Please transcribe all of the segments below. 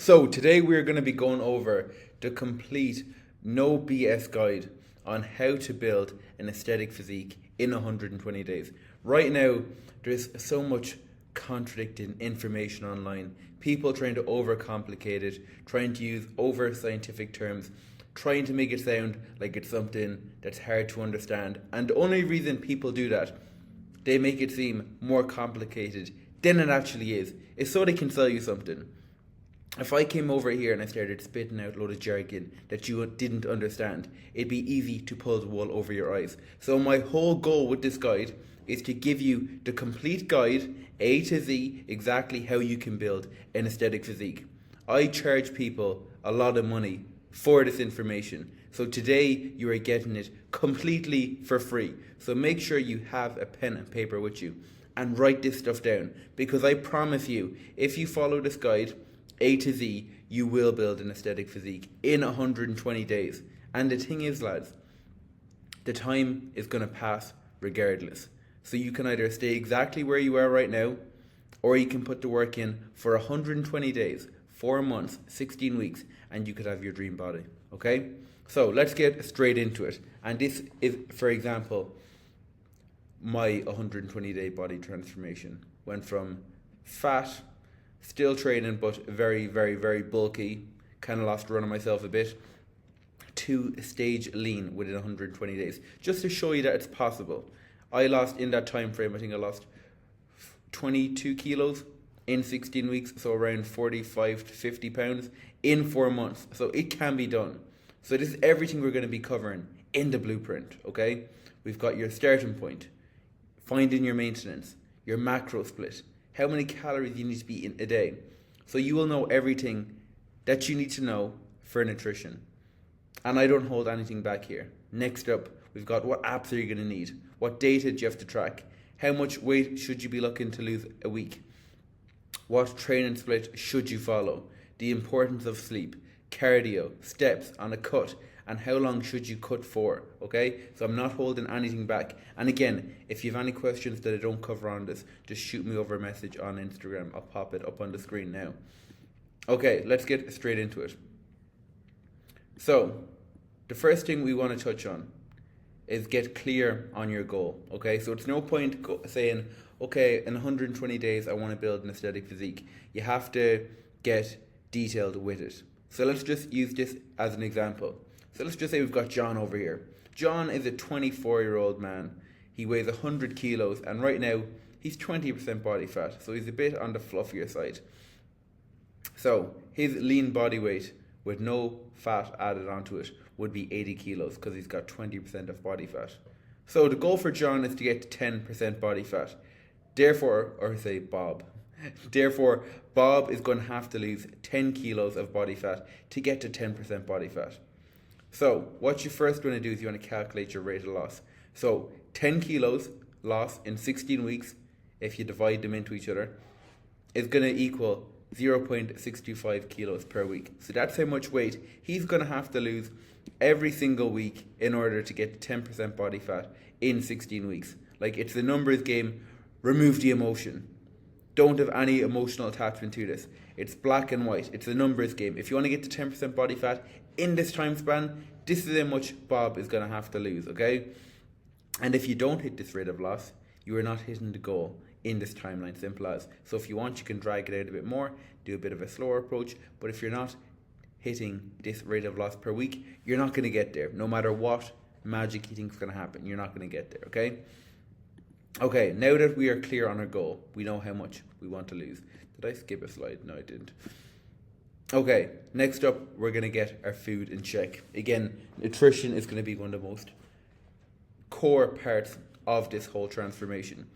So today we're going to be going over the complete no BS guide on how to build an aesthetic physique in 120 days. Right now, there's so much contradicting information online. People trying to overcomplicate it, trying to use over scientific terms, trying to make it sound like it's something that's hard to understand. And the only reason people do that, they make it seem more complicated than it actually is so they can sell you something. If I came over here and I started spitting out a load of jargon that you didn't understand, it'd be easy to pull the wool over your eyes. So my whole goal with this guide is to give you the complete guide, A to Z, exactly how you can build an aesthetic physique. I charge people a lot of money for this information. So today you are getting it completely for free. So make sure you have a pen and paper with you and write this stuff down, because I promise you, if you follow this guide, A to Z, you will build an aesthetic physique in 120 days. And the thing is, lads, the time is going to pass regardless. So you can either stay exactly where you are right now, or you can put the work in for 120 days, 4 months, 16 weeks, and you could have your dream body, okay? So let's get straight into it. And this is, for example, my 120-day body transformation. Went from fat, still training, but very, very, very bulky, kind of lost run on myself a bit, to stage lean within 120 days. Just to show you that it's possible. I lost, in that time frame, I think I lost 22 kilos in 16 weeks, so around 45 to 50 pounds in 4 months. So it can be done. So this is everything we're going to be covering in the blueprint, okay? We've got your starting point, finding your maintenance, your macro split, how many calories you need to be eating a day. So you will know everything that you need to know for nutrition. And I don't hold anything back here. Next up, we've got what apps are you going to need? What data do you have to track? How much weight should you be looking to lose a week? What training split should you follow? The importance of sleep, cardio, steps on a cut, and how long should you cut for, okay? So I'm not holding anything back. And again, if you have any questions that I don't cover on this, just shoot me over a message on Instagram. I'll pop it up on the screen now. Okay, let's get straight into it. So, the first thing we want to touch on is get clear on your goal, okay? So it's no point saying, okay, in 120 days I want to build an aesthetic physique. You have to get detailed with it. So let's just use this as an example. So let's just say we've got John over here. John is a 24-year-old man. He weighs 100 kilos, and right now he's 20% body fat, so he's a bit on the fluffier side. So his lean body weight with no fat added onto it would be 80 kilos because he's got 20% of body fat. So the goal for John is to get to 10% body fat. Therefore, Bob is going to have to lose 10 kilos of body fat to get to 10% body fat. So what you first want to do is you want to calculate your rate of loss. So 10 kilos loss in 16 weeks, if you divide them into each other, is going to equal 0.625 kilos per week. So that's how much weight he's going to have to lose every single week in order to get to 10% body fat in 16 weeks. Like, it's the numbers game. Remove the emotion. Don't have any emotional attachment to this. It's black and white. It's a numbers game. If you want to get to 10% body fat in this time span, this is how much Bob is going to have to lose, okay? And if you don't hit this rate of loss, you are not hitting the goal in this timeline, simple as. So if you want, you can drag it out a bit more, do a bit of a slower approach, but if you're not hitting this rate of loss per week, you're not going to get there. No matter what magic you think is going to happen, you're not going to get there, okay? Okay, now that we are clear on our goal, we know how much we want to lose. Did I skip a slide? No, I didn't. Okay, next up, we're going to get our food in check. Again, nutrition is going to be one of the most core parts of this whole transformation.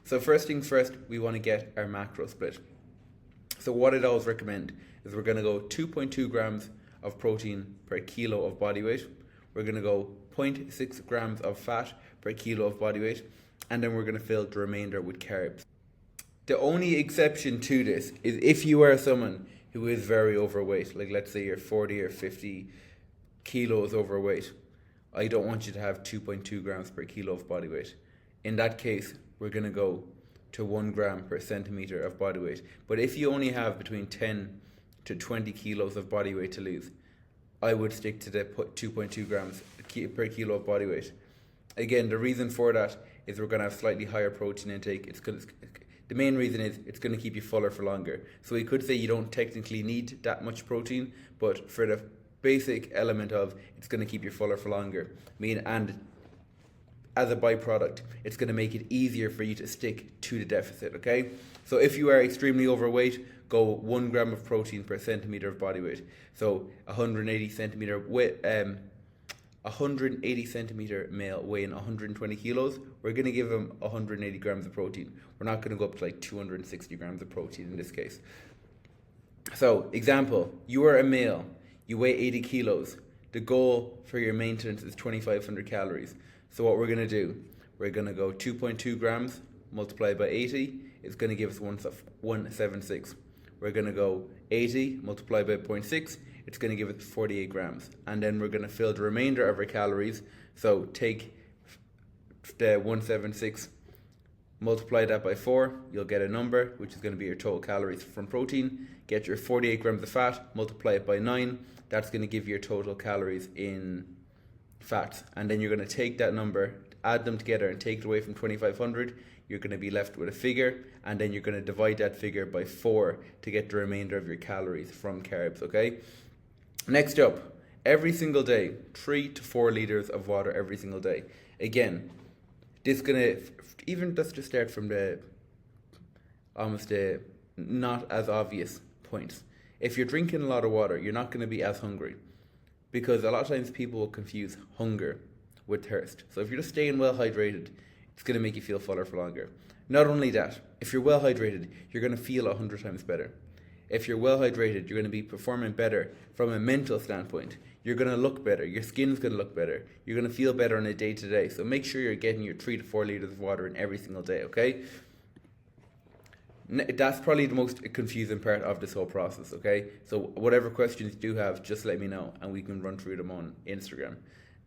So first things first, we want to get our macro split. So what I'd always recommend is we're going to go 2.2 grams of protein per kilo of body weight. We're going to go 0.6 grams of fat per kilo of body weight. And then we're going to fill the remainder with carbs. The only exception to this is if you are someone who is very overweight, like let's say you're 40 or 50 kilos overweight. I don't want you to have 2.2 grams per kilo of body weight. In that case, we're going to go to 1 gram per centimeter of body weight. But if you only have between 10 to 20 kilos of body weight to lose, I would stick to the 2.2 grams per kilo of body weight. Again, the reason for that is we're going to have slightly higher protein intake. The main reason is it's going to keep you fuller for longer. So we could say you don't technically need that much protein, but for the basic element of it's going to keep you fuller for longer. And as a byproduct, it's going to make it easier for you to stick to the deficit, okay? So if you are extremely overweight, go 1 gram of protein per centimeter of body weight. So 180 centimeter male weighing 120 kilos, we're going to give him 180 grams of protein. We're not going to go up to like 260 grams of protein in this case. So, example, you are a male, you weigh 80 kilos. The goal for your maintenance is 2,500 calories. So what we're going to do, we're going to go 2.2 grams multiplied by 80. It's going to give us 176. We're going to go 80 multiplied by 0.6. It's going to give us 48 grams. And then we're going to fill the remainder of our calories. So take the 176, multiply that by 4. You'll get a number, which is going to be your total calories from protein. Get your 48 grams of fat, multiply it by 9. That's going to give you your total calories in fats. And then you're going to take that number, add them together and take it away from 2,500. You're going to be left with a figure, and then you're going to divide that figure by 4 to get the remainder of your calories from carbs, okay? Next up, every single day, 3 to 4 liters of water every single day. Again, this is going to, even let's just start from the not as obvious points. If you're drinking a lot of water, you're not going to be as hungry, because a lot of times people will confuse hunger with thirst. So if you're just staying well hydrated, it's going to make you feel fuller for longer. Not only that, if you're well hydrated, you're going to feel 100 times better. If you're well hydrated, you're going to be performing better from a mental standpoint. You're going to look better. Your skin's going to look better. You're going to feel better on a day-to-day. So make sure you're getting your 3 to 4 liters of water in every single day, okay? That's probably the most confusing part of this whole process, okay? So whatever questions you do have, just let me know and we can run through them on Instagram.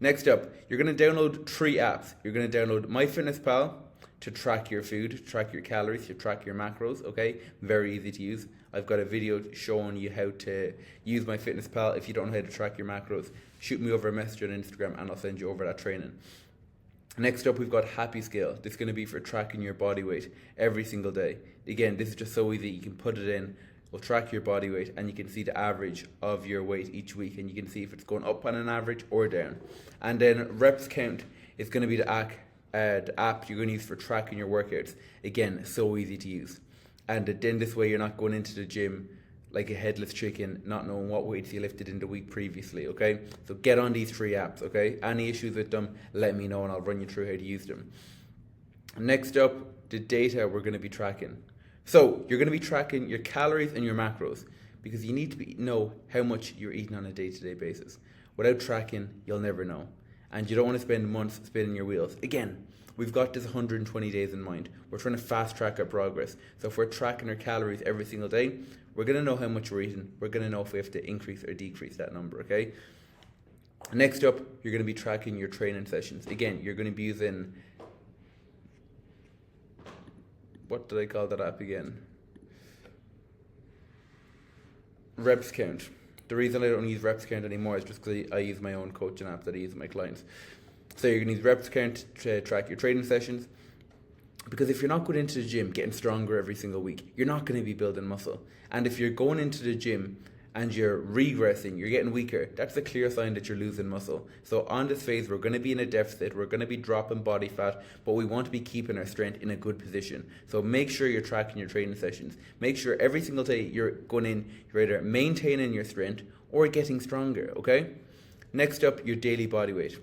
Next up, you're going to download 3 apps. You're going to download MyFitnessPal to track your food, track your calories, to track your macros, okay? Very easy to use. I've got a video showing you how to use MyFitnessPal. If you don't know how to track your macros, shoot me over a message on Instagram and I'll send you over that training. Next up, we've got Happy Scale. This is going to be for tracking your body weight every single day. Again, this is just so easy. You can put it in, will track your body weight, and you can see the average of your weight each week, and you can see if it's going up on an average or down. And then Reps Count is going to be the app you're going to use for tracking your workouts. Again, so easy to use. And then this way you're not going into the gym like a headless chicken, not knowing what weights you lifted in the week previously, okay? So get on these 3 apps, okay? Any issues with them, let me know and I'll run you through how to use them. Next up, the data we're going to be tracking. So you're going to be tracking your calories and your macros, because you need to know how much you're eating on a day-to-day basis. Without tracking, you'll never know. And you don't want to spend months spinning your wheels. Again, we've got this 120 days in mind. We're trying to fast track our progress. So if we're tracking our calories every single day, we're going to know how much we're eating. We're going to know if we have to increase or decrease that number, okay? Next up, you're going to be tracking your training sessions. Again, you're going to be using, what did I call that app again? Reps Count. The reason I don't use Reps Count anymore is just because I use my own coaching app that I use with my clients. So you're going to use Reps Count to track your training sessions, because if you're not going into the gym getting stronger every single week, you're not going to be building muscle. And if you're going into the gym and you're regressing, you're getting weaker, that's a clear sign that you're losing muscle. So on this phase, we're going to be in a deficit, we're going to be dropping body fat, but we want to be keeping our strength in a good position. So make sure you're tracking your training sessions. Make sure every single day you're going in, you're either maintaining your strength or getting stronger, okay? Next up, your daily body weight.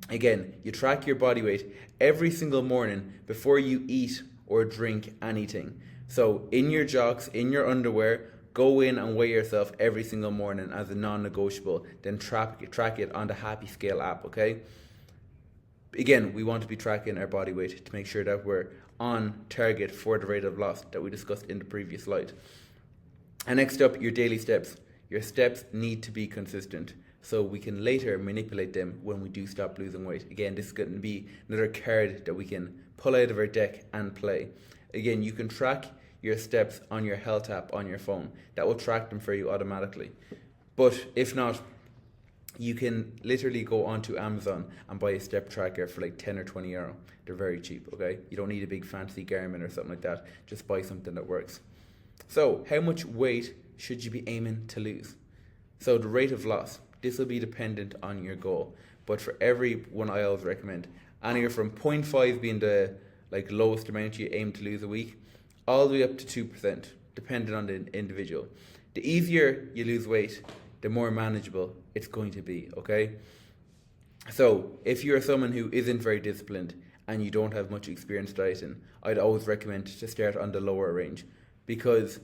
Again, you track your body weight every single morning before you eat or drink anything. So in your jocks, in your underwear, go in and weigh yourself every single morning as a non-negotiable. Then track it on the Happy Scale app, okay? Again, we want to be tracking our body weight to make sure that we're on target for the rate of loss that we discussed in the previous slide. And next up, your daily steps. Your steps need to be consistent, so we can later manipulate them when we do stop losing weight. Again, this is going to be another card that we can pull out of our deck and play. Again, you can track your steps on your health app on your phone. That will track them for you automatically. But if not, you can literally go onto Amazon and buy a step tracker for like 10 or 20 euro. They're very cheap, okay? You don't need a big fancy Garmin or something like that. Just buy something that works. So, how much weight should you be aiming to lose? So, the rate of loss, this will be dependent on your goal. But for every one, I always recommend anywhere from 0.5 being the like lowest amount you aim to lose a week, all the way up to 2%, depending on the individual. The easier you lose weight, the more manageable it's going to be, okay? So, if you're someone who isn't very disciplined and you don't have much experience dieting, I'd always recommend to start on the lower range, because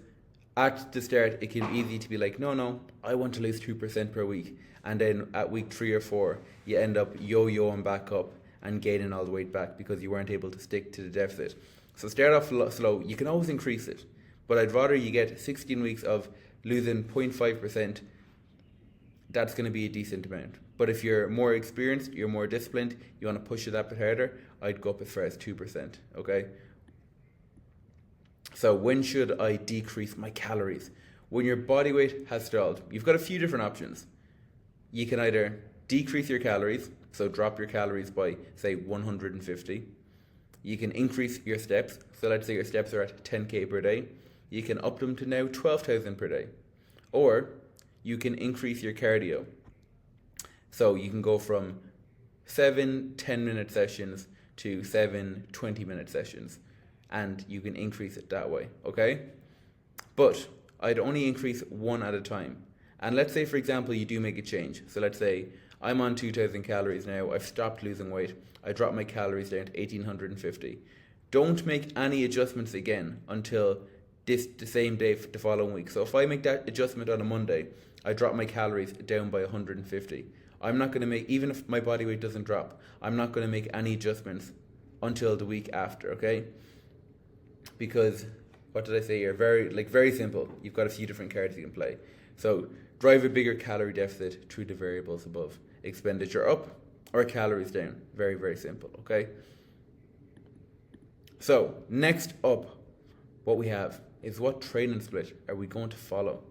at the start it can be easy to be like, no, I want to lose 2% per week, and then at week 3 or 4 you end up yo-yoing back up and gaining all the weight back because you weren't able to stick to the deficit. So start off slow. You can always increase it, but I'd rather you get 16 weeks of losing 0.5%. That's going to be a decent amount. But if you're more experienced, you're more disciplined, you want to push it that bit harder, I'd go up as far as 2%, okay? So when should I decrease my calories? When your body weight has stalled, you've got a few different options. You can either decrease your calories, so drop your calories by, say, 150. You can increase your steps, so let's say your steps are at 10k per day. You can up them to now 12,000 per day. Or you can increase your cardio. So you can go from 7 10-minute sessions to 7 20-minute sessions, and you can increase it that way, okay? But I'd only increase one at a time. And let's say, for example, you do make a change. So let's say I'm on 2,000 calories now, I've stopped losing weight, I drop my calories down to 1,850. Don't make any adjustments again until the same day for the following week. So if I make that adjustment on a Monday, I drop my calories down by 150. I'm not going to make, even if my body weight doesn't drop, I'm not going to make any adjustments until the week after, okay? Because, what did I say here? Very simple. You've got a few different cards you can play. So, drive a bigger calorie deficit through the variables above. Expenditure up or calories down. Very, very simple, okay? So, next up, what we have is what training split are we going to follow?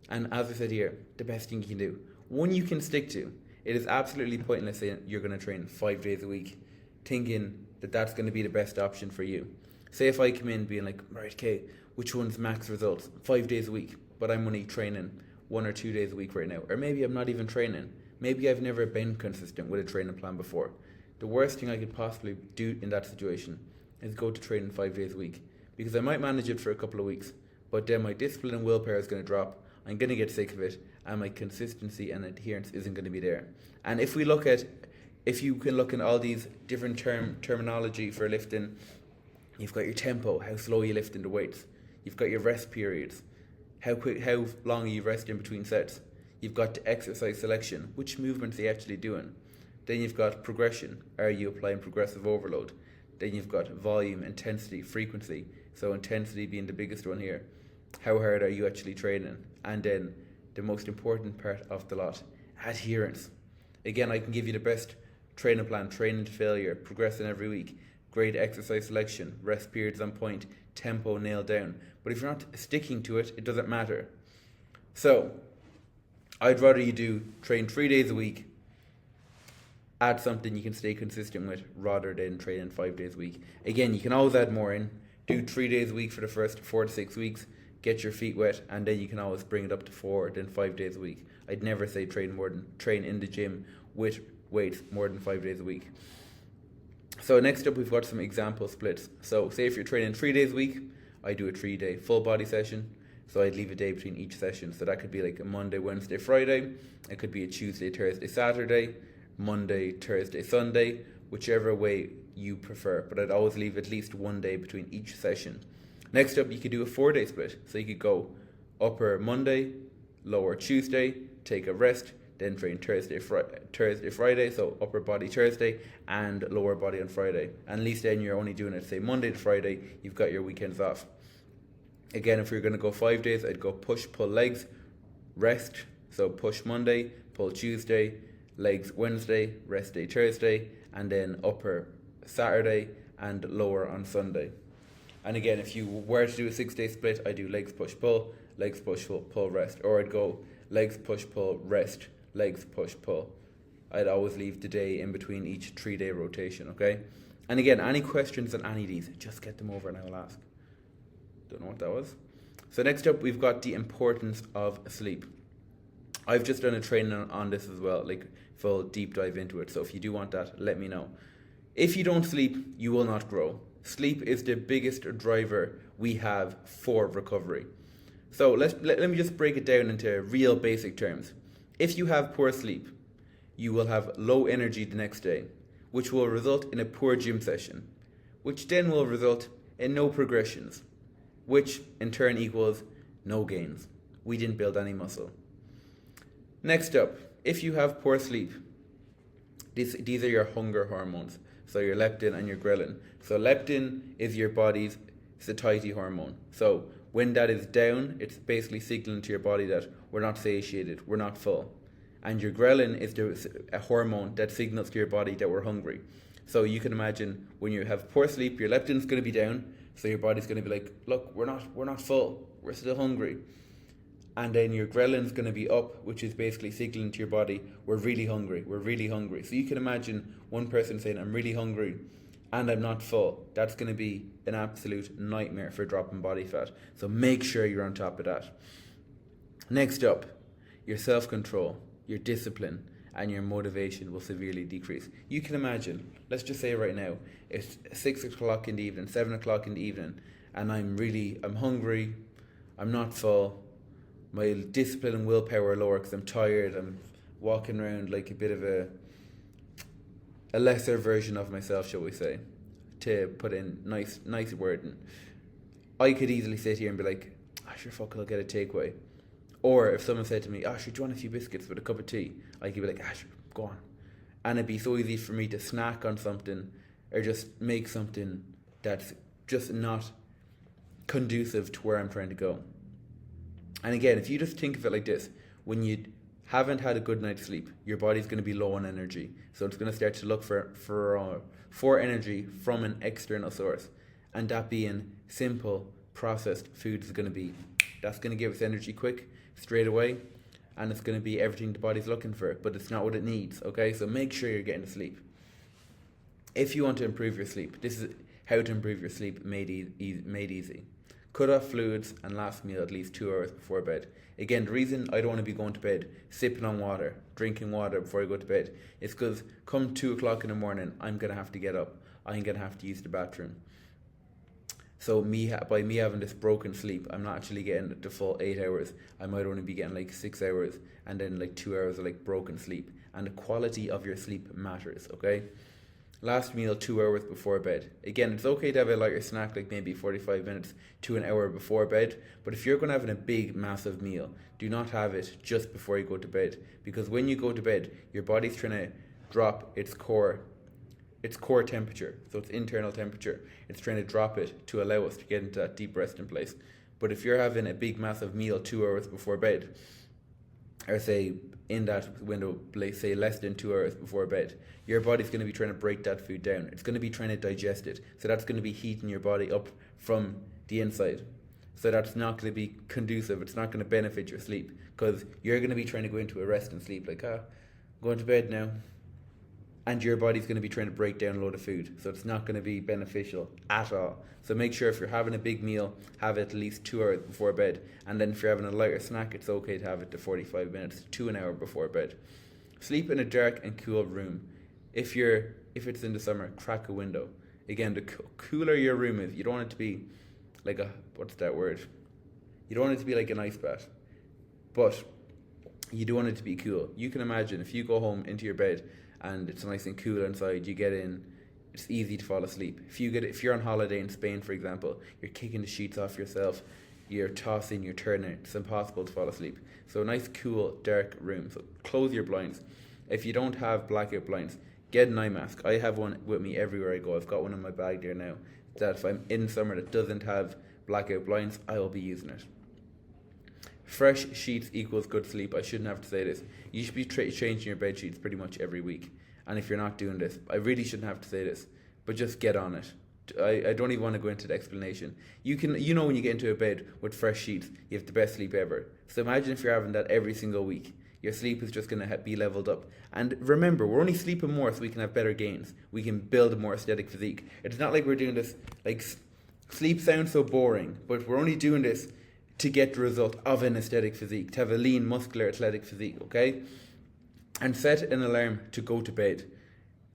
And as I said here, the best thing you can do, one you can stick to. It is absolutely pointless saying you're going to train 5 days a week, thinking that that's going to be the best option for you. Say if I come in being like, right, okay, which one's max results? 5 days a week, but I'm only training 1 or 2 days a week right now. Or maybe I'm not even training. Maybe I've never been consistent with a training plan before. The worst thing I could possibly do in that situation is go to training 5 days a week, because I might manage it for a couple of weeks, but then my discipline and willpower is going to drop. I'm going to get sick of it, and my consistency and adherence isn't going to be there. And if you can look in all these different terminology for lifting, you've got your tempo, how slow you lift into weights. You've got your rest periods, how long are you resting between sets. You've got the exercise selection, which movements are you actually doing. Then you've got progression, are you applying progressive overload. Then you've got volume, intensity, frequency. So intensity being the biggest one here. How hard are you actually training? And then the most important part of the lot, adherence. Again, I can give you the best training plan, training to failure, progressing every week, great exercise selection, rest periods on point, tempo nailed down. But if you're not sticking to it, it doesn't matter. So, I'd rather you train 3 days a week, add something you can stay consistent with, rather than training 5 days a week. Again, you can always add more in. Do 3 days a week for the first 4 to 6 weeks, get your feet wet, and then you can always bring it up to 4, then 5 days a week. I'd never say train in the gym with weights more than 5 days a week. So next up, we've got some example splits. So say if you're training 3 days a week, I do a 3-day full body session. So I'd leave a day between each session. So that could be like a Monday, Wednesday, Friday. It could be a Tuesday, Thursday, Saturday, Monday, Thursday, Sunday, whichever way you prefer. But I'd always leave at least 1 day between each session. Next up, you could do a 4-day split. So you could go upper Monday, lower Tuesday, take a rest, then train Thursday, Friday, so upper body Thursday and lower body on Friday. And at least then you're only doing it, say, Monday to Friday, you've got your weekends off. Again, if you're going to go 5 days, I'd go push, pull, legs, rest. So push Monday, pull Tuesday, legs Wednesday, rest day Thursday, and then upper Saturday and lower on Sunday. And again, if you were to do a 6-day split, I do legs, push, pull, legs, push, pull, rest. Or I'd go legs, push, pull, rest, legs, push, pull. I'd always leave the day in between each 3-day rotation, okay? And again, any questions on any of these, just get them over and I will ask. Don't know what that was. So next up, we've got the importance of sleep. I've just done a training on this as well, like full deep dive into it. So if you do want that, let me know. If you don't sleep, you will not grow. Sleep is the biggest driver we have for recovery. So let me just break it down into real basic terms. If you have poor sleep, you will have low energy the next day, which will result in a poor gym session, which then will result in no progressions, which in turn equals no gains. We didn't build any muscle. Next up, if you have poor sleep, these are your hunger hormones. So your leptin and your ghrelin. So leptin is your body's satiety hormone. So when that is down, it's basically signaling to your body that we're not satiated, we're not full. And your ghrelin is a hormone that signals to your body that we're hungry. So you can imagine when you have poor sleep, your leptin's going to be down, so your body's going to be like, look, we're not full, we're still hungry. And then your ghrelin's going to be up, which is basically signaling to your body, we're really hungry, we're really hungry. So you can imagine one person saying, I'm really hungry and I'm not full. That's going to be an absolute nightmare for dropping body fat. So make sure you're on top of that. Next up, your self-control, your discipline, and your motivation will severely decrease. You can imagine, let's just say right now, it's 6 o'clock in the evening, 7 o'clock in the evening, and I'm hungry, I'm not full, my discipline and willpower are lower because I'm tired, I'm walking around like a bit of a lesser version of myself, shall we say, to put in nice wording. I could easily sit here and be like, sure, fuck it, I'll get a takeaway. Or if someone said to me, sure, do you want a few biscuits with a cup of tea? I could be like, sure, go on. And it'd be so easy for me to snack on something or just make something that's just not conducive to where I'm trying to go. And again, if you just think of it like this, when you haven't had a good night's sleep, your body's going to be low on energy. So it's going to start to look for energy from an external source. And that being simple, processed foods is going to be, that's going to give us energy quick, straight away. And it's going to be everything the body's looking for, but it's not what it needs, okay? So make sure you're getting to sleep. If you want to improve your sleep, this is how to improve your sleep made easy. Cut off fluids and last meal at least 2 hours before bed. Again, the reason I don't want to be going to bed, sipping on water, drinking water before I go to bed, is because come 2 o'clock in the morning, I'm going to have to get up. I'm going to have to use the bathroom. So by me having this broken sleep, I'm not actually getting the full 8 hours. I might only be getting like 6 hours and then like 2 hours of like broken sleep. And the quality of your sleep matters, okay? Last meal 2 hours before bed. Again, it's okay to have a lighter snack, like maybe 45 minutes to an hour before bed. But if you're going to have a big, massive meal, do not have it just before you go to bed. Because when you go to bed, your body's trying to drop its core temperature, so its internal temperature. It's trying to drop it to allow us to get into that deep resting place. But if you're having a big, massive meal 2 hours before bed, or say in that window, say less than 2 hours before bed, your body's going to be trying to break that food down. It's going to be trying to digest it. So that's going to be heating your body up from the inside. So that's not going to be conducive. It's not going to benefit your sleep because you're going to be trying to go into a rest and sleep like, going to bed now. And your body's going to be trying to break down a load of food. So it's not going to be beneficial at all. So make sure if you're having a big meal, have it at least 2 hours before bed. And then if you're having a lighter snack, it's okay to have it to 45 minutes to an hour before bed. Sleep in a dark and cool room. If it's in the summer, crack a window. Again, the cooler your room is, you don't want it to be like what's that word? You don't want it to be like an ice bath. But you do want it to be cool. You can imagine if you go home into your bed and it's nice and cool inside, you get in, it's easy to fall asleep. If you're on holiday in Spain, for example, you're kicking the sheets off yourself, you're tossing, you're turning, it's impossible to fall asleep. So a nice, cool, dark room. So close your blinds. If you don't have blackout blinds, get an eye mask. I have one with me everywhere I go. I've got one in my bag there now, that if I'm in somewhere that doesn't have blackout blinds, I will be using it. Fresh sheets equals good sleep. I shouldn't have to say this. You should be changing your bed sheets pretty much every week. And if you're not doing this, I really shouldn't have to say this, but just get on it. I don't even want to go into the explanation. You know when you get into a bed with fresh sheets, you have the best sleep ever. So imagine if you're having that every single week. Your sleep is just going to be leveled up. And remember, we're only sleeping more so we can have better gains. We can build a more aesthetic physique. It's not like we're doing this, like, sleep sounds so boring, but we're only doing this to get the result of an aesthetic physique, to have a lean, muscular, athletic physique, okay? And set an alarm to go to bed.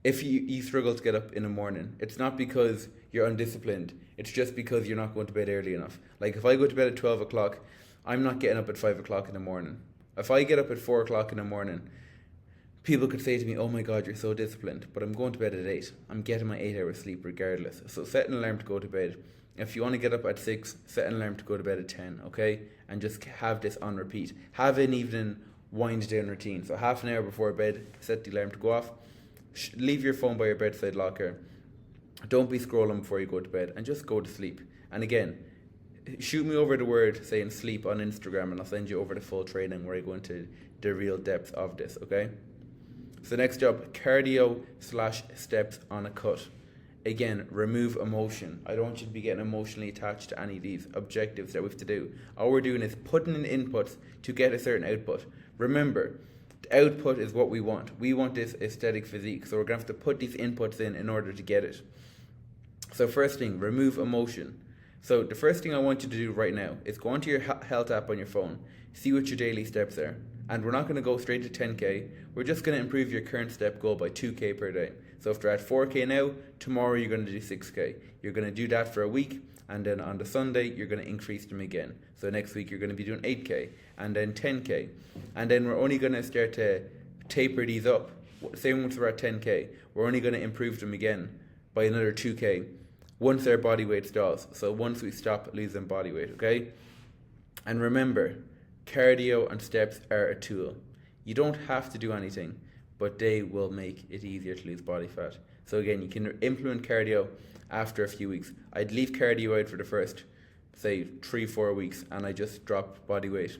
If you struggle to get up in the morning, it's not because you're undisciplined. It's just because you're not going to bed early enough. Like, if I go to bed at 12 o'clock, I'm not getting up at 5 o'clock in the morning. If I get up at 4 o'clock in the morning, people could say to me, oh my God, you're so disciplined. But I'm going to bed at 8. I'm getting my 8 hours sleep regardless. So set an alarm to go to bed. If you want to get up at 6, set an alarm to go to bed at 10, okay? And just have this on repeat. Have an evening wind down routine. So half an hour before bed, set the alarm to go off. Leave your phone by your bedside locker. Don't be scrolling before you go to bed, and just go to sleep. And again, shoot me over the word saying sleep on Instagram, and I'll send you over the full training where I go into the real depth of this, okay? So next up, cardio/steps on a cut. Again, remove emotion. I don't want you to be getting emotionally attached to any of these objectives that we have to do. All we're doing is putting in inputs to get a certain output. Remember, the output is what we want. We want this aesthetic physique, so we're going to have to put these inputs in order to get it. So first thing, remove emotion. So the first thing I want you to do right now is go onto your health app on your phone, see what your daily steps are. And we're not going to go straight to 10K, we're just going to improve your current step goal by 2K per day. So if they're at 4K now, tomorrow you're going to do 6K. You're going to do that for a week, and then on the Sunday you're going to increase them again. So next week you're going to be doing 8K, and then 10K. And then we're only going to start to taper these up. Same once we're at 10K, we're only going to improve them again by another 2K once our body weight stalls. So once we stop losing body weight, okay? And remember, cardio and steps are a tool. You don't have to do anything, but they will make it easier to lose body fat. So again, you can implement cardio after a few weeks. I'd leave cardio out for the first, say, 3-4 weeks, and I just drop body weight.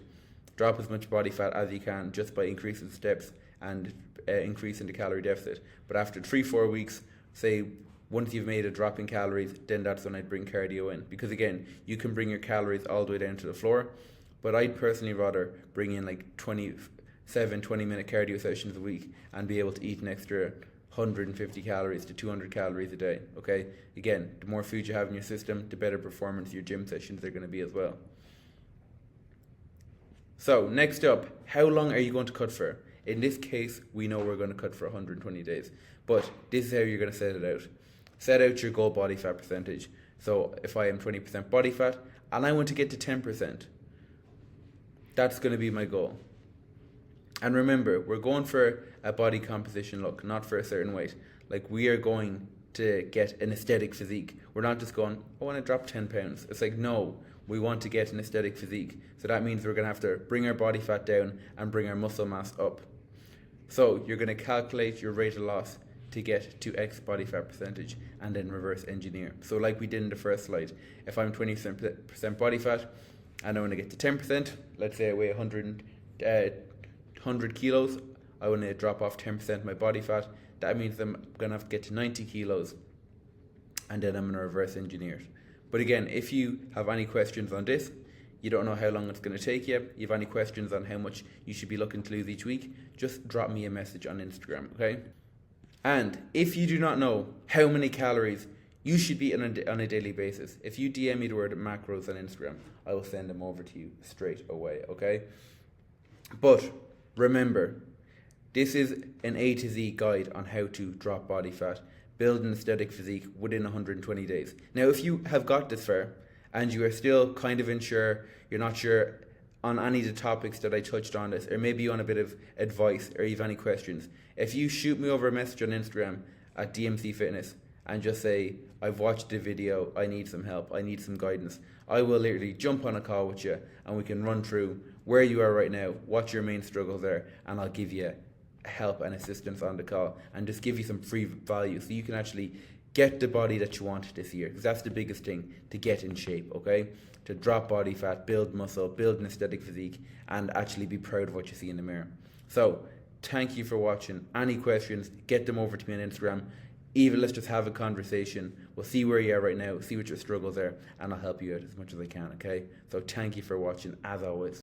Drop as much body fat as you can just by increasing steps and increasing the calorie deficit. But after 3-4 weeks, say, once you've made a drop in calories, then that's when I'd bring cardio in. Because again, you can bring your calories all the way down to the floor, but I'd personally rather bring in like 20-minute cardio sessions a week and be able to eat an extra 150 calories to 200 calories a day, okay? Again, the more food you have in your system, the better performance your gym sessions are going to be as well. So, next up, how long are you going to cut for? In this case, we know we're going to cut for 120 days, but this is how you're going to set it out. Set out your goal body fat percentage. So, if I am 20% body fat, and I want to get to 10%, that's going to be my goal. And remember, we're going for a body composition look, not for a certain weight. Like, we are going to get an aesthetic physique. We're not just going, I want to drop 10 pounds. It's like, no, we want to get an aesthetic physique. So that means we're going to have to bring our body fat down and bring our muscle mass up. So you're going to calculate your rate of loss to get to X body fat percentage and then reverse engineer. So like we did in the first slide, if I'm 20% body fat and I want to get to 10%, let's say I weigh 100 kilos, I want to drop off 10% of my body fat. That means I'm going to have to get to 90 kilos and then I'm going to reverse engineer it. But again, if you have any questions on this, you don't know how long it's going to take you, you have any questions on how much you should be looking to lose each week, just drop me a message on Instagram, okay? And if you do not know how many calories you should be on a daily basis, if you DM me the word macros on Instagram, I will send them over to you straight away, okay? But remember, this is an A to Z guide on how to drop body fat, build an aesthetic physique within 120 days. Now, if you have got this far and you are still kind of unsure, you're not sure on any of the topics that I touched on this, or maybe you want a bit of advice or you have any questions, if you shoot me over a message on Instagram at DMC Fitness and just say, I've watched the video, I need some help, I need some guidance, I will literally jump on a call with you and we can run through where you are right now, what your main struggles are, and I'll give you help and assistance on the call and just give you some free value so you can actually get the body that you want this year, because that's the biggest thing, to get in shape, okay? To drop body fat, build muscle, build an aesthetic physique, and actually be proud of what you see in the mirror. So, thank you for watching. Any questions, get them over to me on Instagram. even let's just have a conversation. We'll see where you are right now, see what your struggles are, and I'll help you out as much as I can, okay? So thank you for watching, as always.